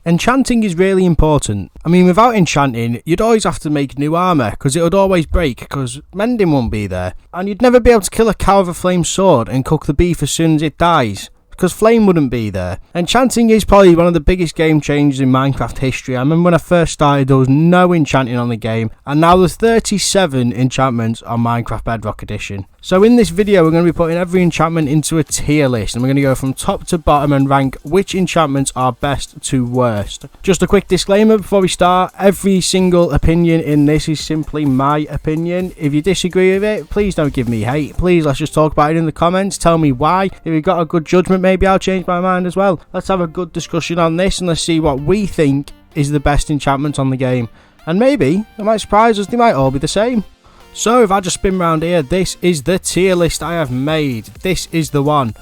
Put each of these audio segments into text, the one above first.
Enchanting is really important. I mean, without enchanting, you'd always have to make new armour, because it would always break, because mending won't be there. And you'd never be able to kill a cow with a flame sword and cook the beef as soon as it dies, because flame wouldn't be there. Enchanting is probably one of the biggest game changers in Minecraft history. I remember when I first started, there was no enchanting on the game, and now there's 37 enchantments on Minecraft Bedrock Edition. So in this video, we're going to be putting every enchantment into a tier list, and we're going to go from top to bottom and rank which enchantments are best to worst. Just a quick disclaimer before we start, every single opinion in this is simply my opinion. If you disagree with it, please don't give me hate. Please, let's just talk about it in the comments. Tell me why. If you've got a good judgment, maybe I'll change my mind as well. Let's have a good discussion on this, and let's see what we think is the best enchantment on the game. And maybe, it might surprise us, they might all be the same. So if I just spin round here, this is the tier list I have made. This is the one.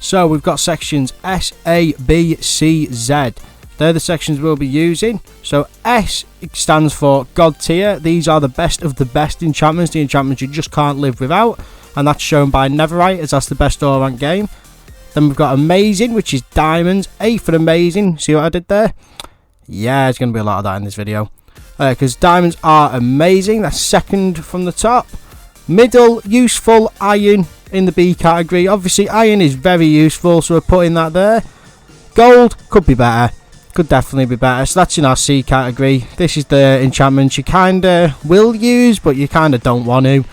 So we've got sections S, A, B, C, Z. They're the sections we'll be using. So S stands for God tier. These are the best of the best enchantments, the enchantments you just can't live without. And that's shown by Netherite, as that's the best all-rank game. Then we've got Amazing, which is Diamonds. A for Amazing. See what I did there? Yeah, there's going to be a lot of that in this video. Because diamonds are amazing. That's second from the top. Middle, useful, iron in the B category. Obviously, iron is very useful, so we're putting that there. Gold could be better. Could definitely be better. So that's in our C category. This is the enchantments you kind of will use, but you kind of don't want to.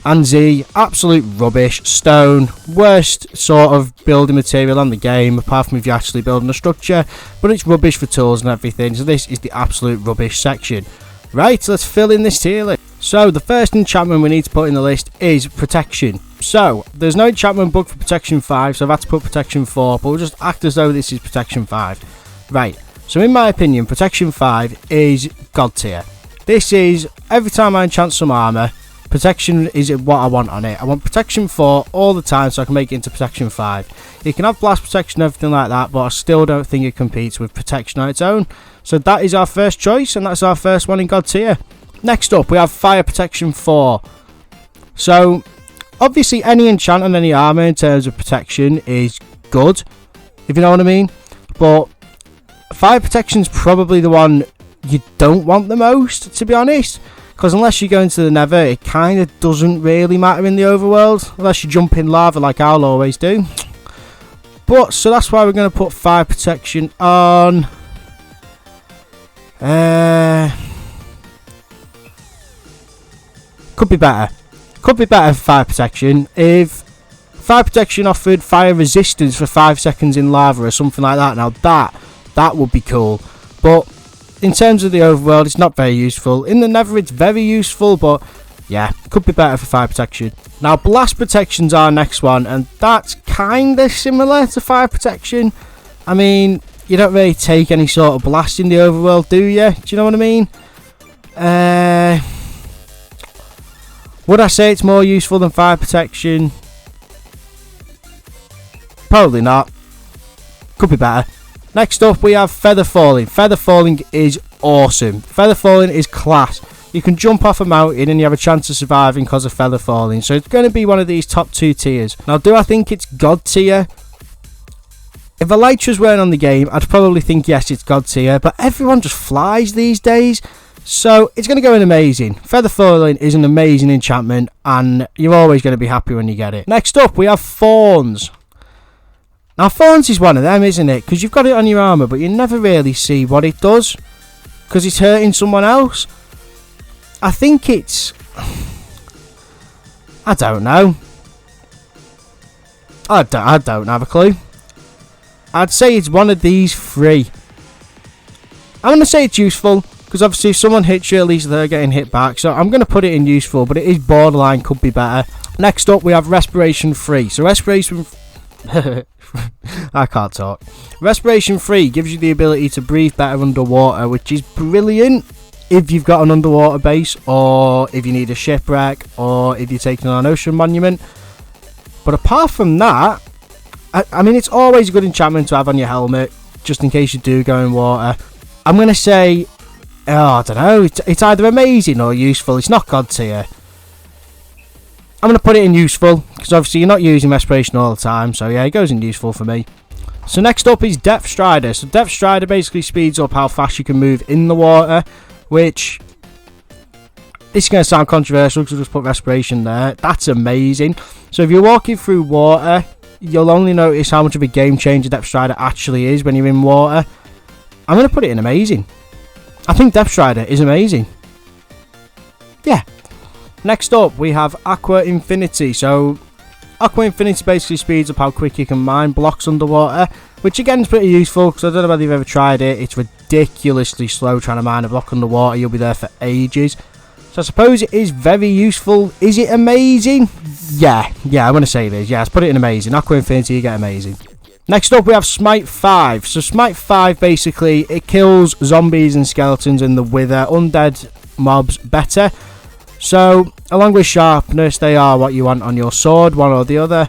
And Z, absolute rubbish. Stone, worst sort of building material on the game, apart from if you're actually building a structure, but it's rubbish for tools and everything, so this is the absolute rubbish section. Right, let's fill in this tier list. So the first enchantment we need to put in the list is Protection. So there's no enchantment book for Protection 5, so I've had to put Protection 4, but we'll just act as though this is Protection 5. Right, so in my opinion, Protection 5 is God tier. This is, every time I enchant some armour, Protection is what I want on it. I want Protection 4 all the time so I can make it into Protection 5. You can have Blast Protection and everything like that, but I still don't think it competes with Protection on its own. So that is our first choice, and that's our first one in God tier. Next up, we have Fire Protection 4. So, obviously any enchant on any armour in terms of protection is good, if you know what I mean. But Fire Protection is probably the one you don't want the most, to be honest. Because unless you go into the Nether, it kind of doesn't really matter in the overworld. Unless you jump in lava like I'll always do. But, so that's why we're going to put Fire Protection on. Could be better. Could be better for Fire Protection. If Fire Protection offered fire resistance for 5 seconds in lava or something like that, now that would be cool. But in terms of the overworld, it's not very useful. In the Nether, it's very useful, but yeah, could be better for Fire Protection. Now, Blast Protection's our next one, and that's kind of similar to Fire Protection. I mean, you don't really take any sort of blast in the overworld, do you? Do you know what I mean? Would I say it's more useful than Fire Protection? Probably not. Could be better. Next up, we have Feather Falling. Feather Falling is awesome. Feather Falling is class. You can jump off a mountain and you have a chance of surviving because of Feather Falling. So it's going to be one of these top 2 tiers. Now, do I think it's God tier? If Elytras weren't on the game, I'd probably think yes, it's God tier. But everyone just flies these days. So it's going to go in Amazing. Feather Falling is an amazing enchantment, and you're always going to be happy when you get it. Next up, we have Thorns. Now, Thorns is one of them, isn't it? Because you've got it on your armour, but you never really see what it does. Because it's hurting someone else. I think it's... I don't know. I don't have a clue. I'd say it's one of these 3. I'm going to say it's useful. Because obviously if someone hits you, at least they're getting hit back. So I'm going to put it in useful, but it is borderline, could be better. Next up, we have Respiration 3. So Respiration... I can't talk. Respiration 3 gives you the ability to breathe better underwater, which is brilliant if you've got an underwater base, or if you need a shipwreck, or if you're taking on an ocean monument. But apart from that, I mean, it's always a good enchantment to have on your helmet, just in case you do go in water. I'm going to say, I don't know, it's either amazing or useful. It's not God tier. I'm going to put it in useful, because obviously you're not using Respiration all the time, so yeah, it goes in useful for me. So next up is Depth Strider. So Depth Strider basically speeds up how fast you can move in the water, which, this is going to sound controversial because I just put respiration there. That's amazing. So if you're walking through water, you'll only notice how much of a game changer Depth Strider actually is when you're in water. I'm going to put it in amazing. I think Depth Strider is amazing. Yeah. Next up, we have Aqua Infinity. So Aqua Infinity basically speeds up how quick you can mine blocks underwater, which again is pretty useful because I don't know whether you've ever tried it. It's ridiculously slow trying to mine a block underwater. You'll be there for ages. So I suppose it is very useful. Is it amazing? Yeah, I'm going to say it is. Yeah, let's put it in amazing. Aqua Infinity, you get amazing. Next up, we have Smite 5. So Smite 5, basically, it kills zombies and skeletons in the Wither, undead mobs better. So, along with Sharpness, they are what you want on your sword, one or the other.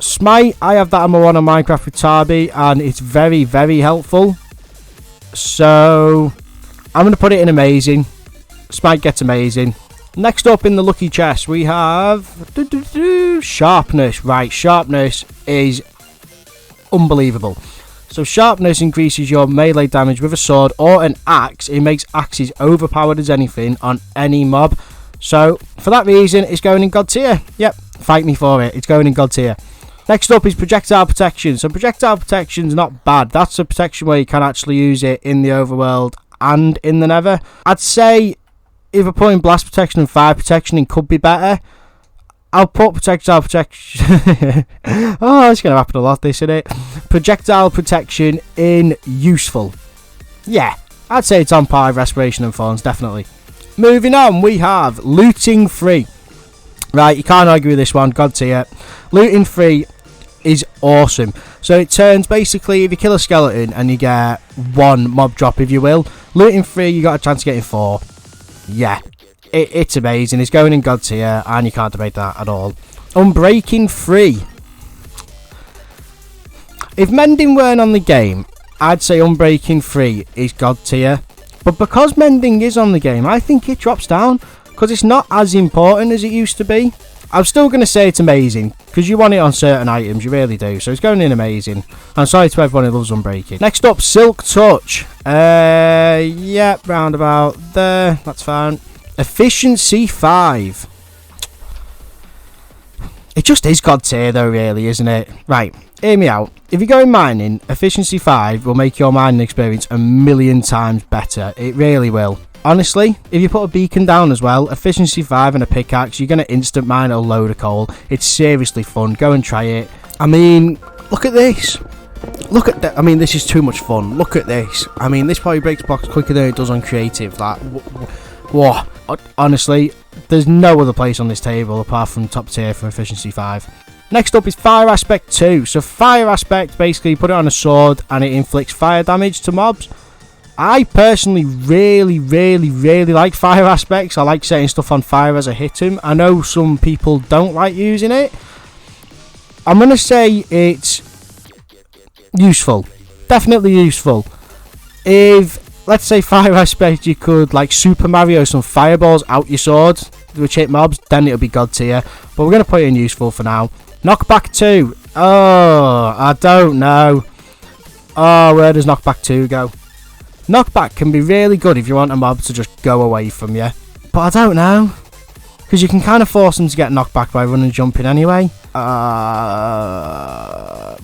Smite, I have that on my one on Minecraft with Tarby, and it's very, very helpful. So, I'm going to put it in amazing. Smite gets amazing. Next up in the lucky chest, we have Sharpness. Right, Sharpness is unbelievable. So Sharpness increases your melee damage with a sword or an axe. It makes axes overpowered as anything on any mob. So for that reason, it's going in God tier. Yep, fight me for it. It's going in God tier. Next up is Projectile Protection. So Projectile Protection's not bad. That's a protection where you can actually use it in the overworld and in the nether. I'd say either putting Blast Protection and Fire Protection in could be better. I'll put Projectile Protection. Oh, it's going to happen a lot, this, isn't it? Projectile Protection in useful. Yeah, I'd say it's on par with Respiration and Thorns, definitely. Moving on, we have Looting Free. Right, you can't argue with this one, God tier. Looting Free is awesome. So it turns, basically, if you kill a skeleton and you get one mob drop, if you will, Looting Free, you got a chance of getting 4. Yeah. It's amazing. It's going in God tier, and you can't debate that at all. Unbreaking Free. If Mending weren't on the game, I'd say Unbreaking Free is God tier. But because Mending is on the game, I think it drops down, because it's not as important as it used to be. I'm still going to say it's amazing, because you want it on certain items, you really do. So it's going in amazing. I'm sorry to everyone who loves Unbreaking. Next up, Silk Touch. Yep, round about there. That's fine. Efficiency 5. It just is God tier though, really, isn't it? Right, hear me out. If you're going mining, Efficiency 5 will make your mining experience a million times better. It really will. Honestly, if you put a beacon down as well, Efficiency 5 and a pickaxe, you're going to instant mine a load of coal. It's seriously fun. Go and try it. I mean, look at this. Look at that. I mean, this is too much fun. Look at this. I mean, this probably breaks blocks quicker than it does on creative. Like, whoa. Honestly, there's no other place on this table apart from top tier for Efficiency 5. Next up is Fire Aspect 2. So Fire Aspect, basically you put it on a sword and it inflicts fire damage to mobs. I personally really like Fire Aspects. I like setting stuff on fire as I hit them. I know some people don't like using it. I'm going to say it's useful. Definitely useful. If, let's say, Fire Aspect, you could, like, Super Mario some fireballs out your sword, which hit mobs, then it'll be God tier. But we're going to put it in useful for now. Knockback 2. Oh, I don't know. Oh, where does Knockback 2 go? Knockback can be really good if you want a mob to just go away from you. But I don't know. Because you can kind of force them to get knocked back by running and jumping anyway.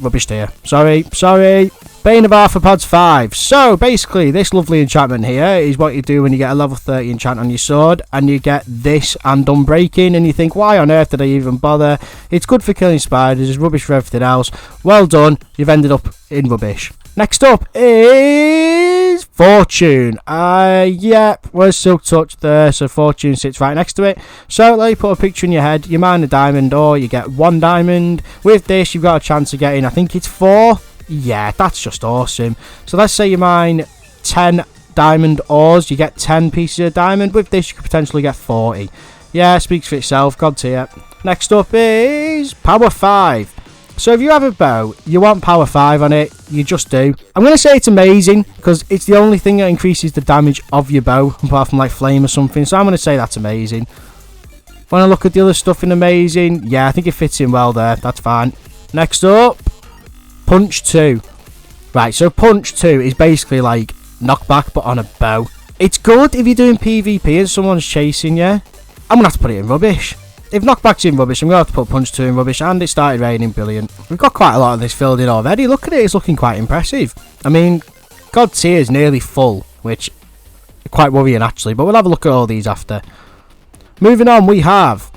Rubbish tier. Sorry. Bane of Arthropods 5. So, basically, this lovely enchantment here is what you do when you get a level 30 enchant on your sword, and you get this and Unbreaking, and you think, why on earth did I even bother? It's good for killing spiders, it's rubbish for everything else. Well done, you've ended up in rubbish. Next up is Fortune. Yep, where's Silk Touch there? So Fortune sits right next to it. So let you put a picture in your head, you mine a diamond or you get 1 diamond. With this, you've got a chance of getting, I think it's 4. Yeah, that's just awesome. So let's say you mine 10 diamond ores, you get 10 pieces of diamond. With this, you could potentially get 40. Yeah, speaks for itself, God tier. Next up is Power 5. So if you have a bow, you want Power 5 on it, you just do. I'm going to say it's amazing, because it's the only thing that increases the damage of your bow, apart from like flame or something, so I'm going to say that's amazing. When I look at the other stuff in amazing, yeah, I think it fits in well there, that's fine. Next up, Punch 2. Right, so Punch 2 is basically like knockback but on a bow. It's good if you're doing PvP and someone's chasing you. I'm going to have to put it in rubbish. If knockback's in rubbish, I'm going to have to put Punch 2 in rubbish, and it started raining, brilliant. We've got quite a lot of this filled in already. Look at it, it's looking quite impressive. I mean, God tier is nearly full, which is quite worrying actually, but we'll have a look at all these after. Moving on, we have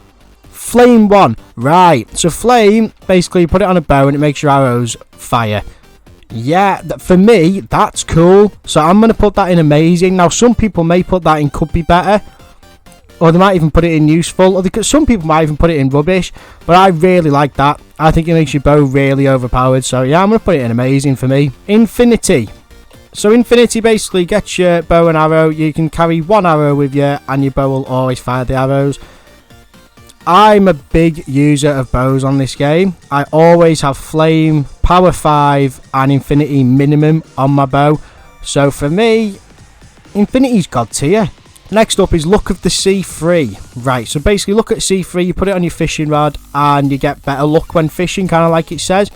Flame 1. Right, so Flame, basically you put it on a bow and it makes your arrows fire. Yeah, for me, that's cool. So I'm going to put that in amazing. Now, some people may put that in could be better. Or they might even put it in useful. Or some people might even put it in rubbish. But I really like that. I think it makes your bow really overpowered. So yeah, I'm going to put it in amazing for me. Infinity. So Infinity basically gets your bow and arrow. You can carry one arrow with you and your bow will always fire the arrows. I'm a big user of bows on this game. I always have Flame, Power 5 and Infinity minimum on my bow. So for me, Infinity's God tier. Next up is Luck of the Sea 3. Right, so basically Luck at Sea 3, you put it on your fishing rod and you get better luck when fishing, kind of like it says.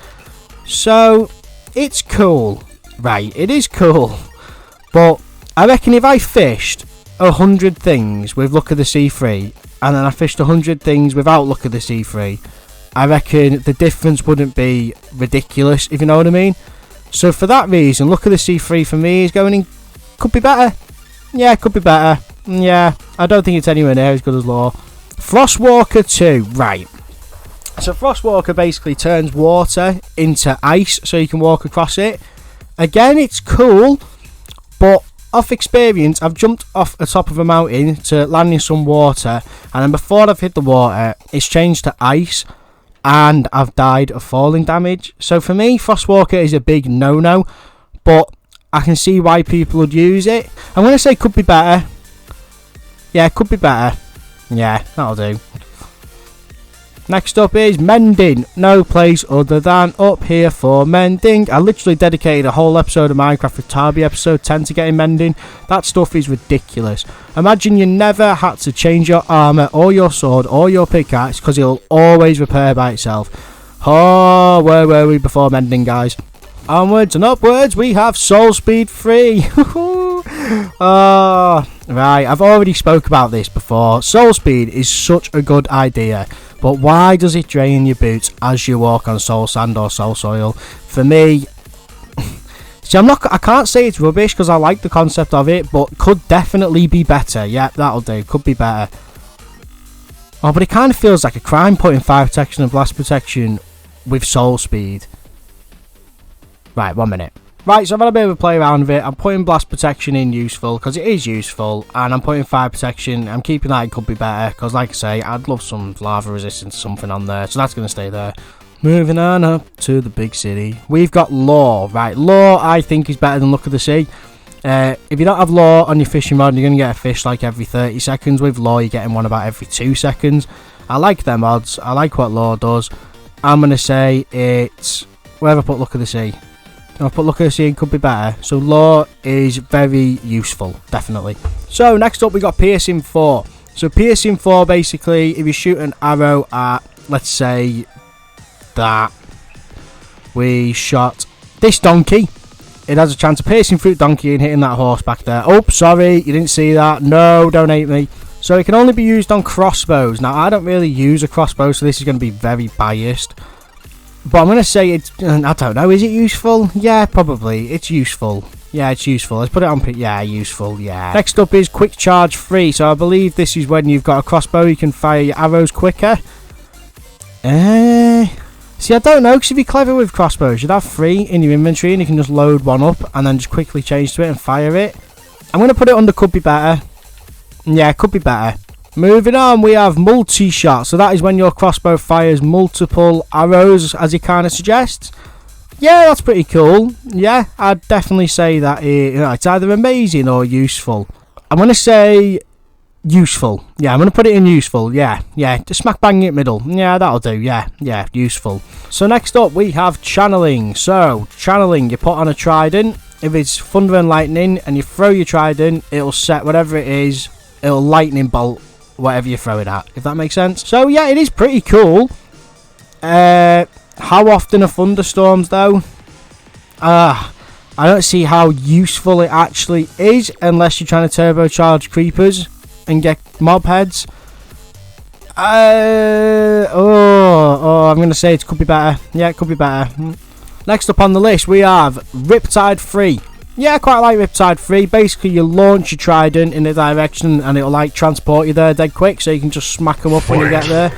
So, it's cool. Right, it is cool. But I reckon if I fished 100 things with Luck of the Sea 3 and then I fished 100 things without Luck of the Sea 3, I reckon the difference wouldn't be ridiculous, if you know what I mean. So for that reason, Luck of the Sea 3 for me is going in, could be better. Yeah, could be better. Yeah, I don't think it's anywhere near as good as Law. Frostwalker 2, right. So Frostwalker basically turns water into ice so you can walk across it. Again, it's cool, but off experience, I've jumped off the top of a mountain to land in some water, and then before I've hit the water, it's changed to ice, and I've died of falling damage. So for me, Frostwalker is a big no-no, but I can see why people would use it. I'm going to say could be better. Yeah, could be better. Yeah, that'll do. Next up is Mending. No place other than up here for mending. I literally dedicated a whole episode of Minecraft with Tarby, episode 10, to getting mending. That stuff is ridiculous. Imagine you never had to change your armour or your sword or your pickaxe because it'll always repair by itself. Oh, where were we before mending, guys? Onwards and upwards, we have Soul Speed 3. Oh, right, I've already spoke about this before. Soul Speed is such a good idea, but why does it drain your boots as you walk on soul sand or soul soil? For me, see, I can't say it's rubbish because I like the concept of it, but could definitely be better. Yeah, that'll do. Could be better. Oh, but it kind of feels like a crime putting fire protection and blast protection with Soul Speed. Right, 1 minute. Right, so I've had a bit of a play around with it. I'm putting blast protection in useful because it is useful, and I'm putting fire protection. I'm keeping that it could be better because, like I say, I'd love some lava resistance, something on there, so that's going to stay there. Moving on up to the big city, we've got Law. Right, Law I think is better than Luck of the Sea. If you don't have Law on your fishing rod, you're going to get a fish like every 30 seconds. With Law, you're getting one about every 2 seconds. I like them odds. I like what Law does. I'm going to say it's... Where have I put Luck of the Sea? I'll put Luck of the Sea and could be better. So Law is very useful, definitely. So next up we got Piercing 4. So Piercing 4 basically, if you shoot an arrow at, let's say, that. We shot this donkey. It has a chance of piercing through donkey and hitting that horse back there. Oh, sorry, you didn't see that. No, don't hate me. So it can only be used on crossbows. Now, I don't really use a crossbow, so this is going to be very biased. But I'm going to say it's... I don't know, is it useful? Yeah, probably. It's useful. Yeah, it's useful. Let's put it on... Yeah, useful, yeah. Next up is Quick Charge 3. So I believe this is when you've got a crossbow, you can fire your arrows quicker. See, I don't know, because if you're clever with crossbows, you'd have 3 in your inventory and you can just load one up and then just quickly change to it and fire it. I'm going to put it under could be better. Yeah, could be better. Moving on, we have multi-shot. So that is when your crossbow fires multiple arrows, as it kind of suggests. Yeah, that's pretty cool. Yeah, I'd definitely say that it's either amazing or useful. I'm going to say useful. Yeah, I'm going to put it in useful. Yeah, just smack bang in the middle. Yeah, that'll do. Yeah, useful. So next up, we have channeling. So, channeling, you put on a trident. If it's thunder and lightning and you throw your trident, it'll set whatever it is, it'll lightning bolt whatever you throw it at, if that makes sense. So yeah, it is pretty cool. How often are thunderstorms though? I don't see how useful it actually is unless you're trying to turbocharge creepers and get mob heads. I'm going to say it could be better. Yeah, it could be better. Next up on the list, we have Riptide 3. Yeah, I quite like Riptide 3. Basically, you launch your trident in a direction and it'll like transport you there dead quick, so you can just smack them up when you get there.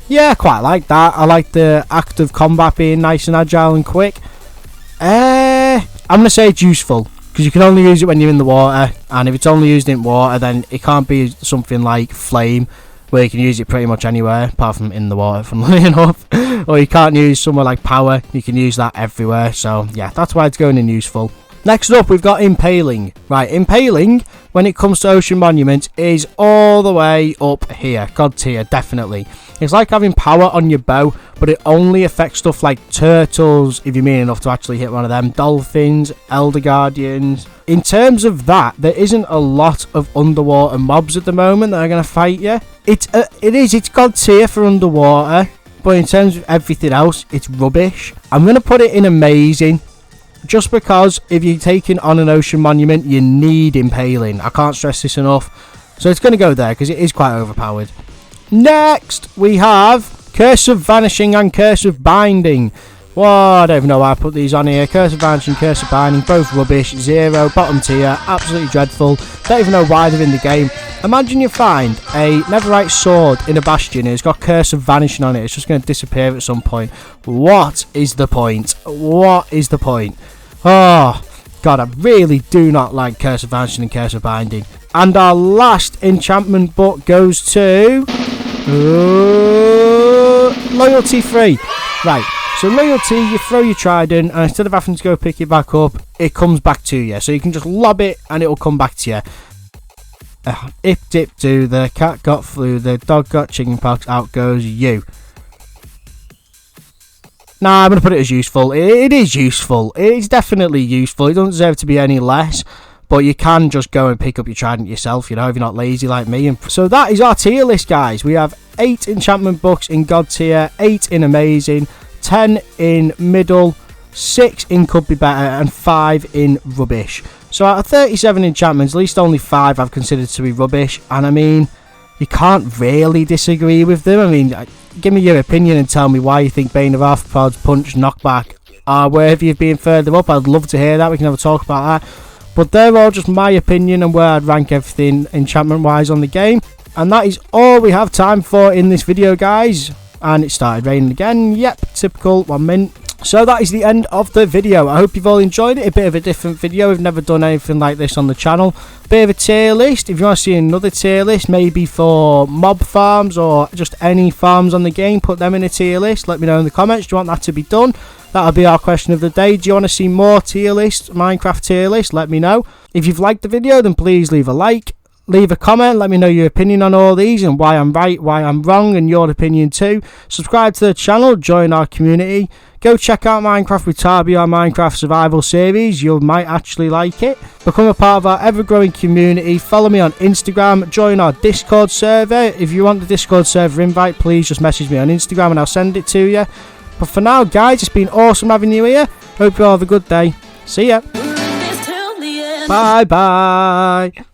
Yeah, I quite like that. I like the act of combat being nice and agile and quick. I'm going to say it's useful, because you can only use it when you're in the water, and if it's only used in water, then it can't be something like Flame, where you can use it pretty much anywhere, apart from in the water, funnily enough. Or you can't use somewhere like Power, you can use that everywhere, so yeah, that's why it's going in useful. Next up, we've got Impaling. Right, Impaling, when it comes to Ocean Monuments, is all the way up here. God tier, definitely. It's like having Power on your bow, but it only affects stuff like turtles, if you're mean enough to actually hit one of them, dolphins, Elder Guardians. In terms of that, there isn't a lot of underwater mobs at the moment that are going to fight you. It's God tier for underwater, but in terms of everything else, it's rubbish. I'm going to put it in amazing. Just because if you're taking on an Ocean Monument, you need Impaling. I can't stress this enough. So it's going to go there because it is quite overpowered. Next, we have Curse of Vanishing and Curse of Binding. Well, I don't even know why I put these on here. Curse of Vanishing, Curse of Binding, both rubbish. 0, bottom tier, absolutely dreadful. Don't even know why they're in the game. Imagine you find a Netherite sword in a bastion and it's got Curse of Vanishing on it. It's just going to disappear at some point. What is the point? What is the point? Oh, God, I really do not like Curse of Vanishing and Curse of Binding. And our last enchantment book goes to... Loyalty 3. Right. So Loyalty, you throw your trident, and instead of having to go pick it back up, it comes back to you. So you can just lob it, and it'll come back to you. Ip dip do, the cat got flu, the dog got chickenpox, out goes you. Nah, I'm going to put it as useful. It is useful. It's definitely useful. It doesn't deserve to be any less. But you can just go and pick up your trident yourself, you know, if you're not lazy like me. And so that is our tier list, guys. We have 8 enchantment books in God tier, 8 in amazing, 10 in middle, 6 in could be better, and 5 in rubbish. So out of 37 enchantments, at least only 5 I've considered to be rubbish. And I mean, you can't really disagree with them. I mean, give me your opinion and tell me why you think Bane of Arthropods, Punch, Knockback are worthy of being further up. I'd love to hear that. We can have a talk about that. But they're all just my opinion and where I'd rank everything enchantment wise on the game. And that is all we have time for in this video, guys. And it started raining again. Yep, typical 1 minute. So that is the end of the video. I hope you've all enjoyed it. A bit of a different video. We've never done anything like this on the channel. Bit of a tier list. If you want to see another tier list, maybe for mob farms or just any farms on the game, put them in a tier list. Let me know in the comments. Do you want that to be done? That'll be our question of the day. Do you want to see more tier lists, Minecraft tier lists? Let me know. If you've liked the video, then please leave a like. Leave a comment, let me know your opinion on all these and why I'm right, why I'm wrong, and your opinion too. Subscribe to the channel, join our community. Go check out Minecraft with Tarby, our Minecraft survival series. You might actually like it. Become a part of our ever-growing community. Follow me on Instagram. Join our Discord server. If you want the Discord server invite, please just message me on Instagram and I'll send it to you. But for now, guys, it's been awesome having you here. Hope you all have a good day. See ya. Bye-bye.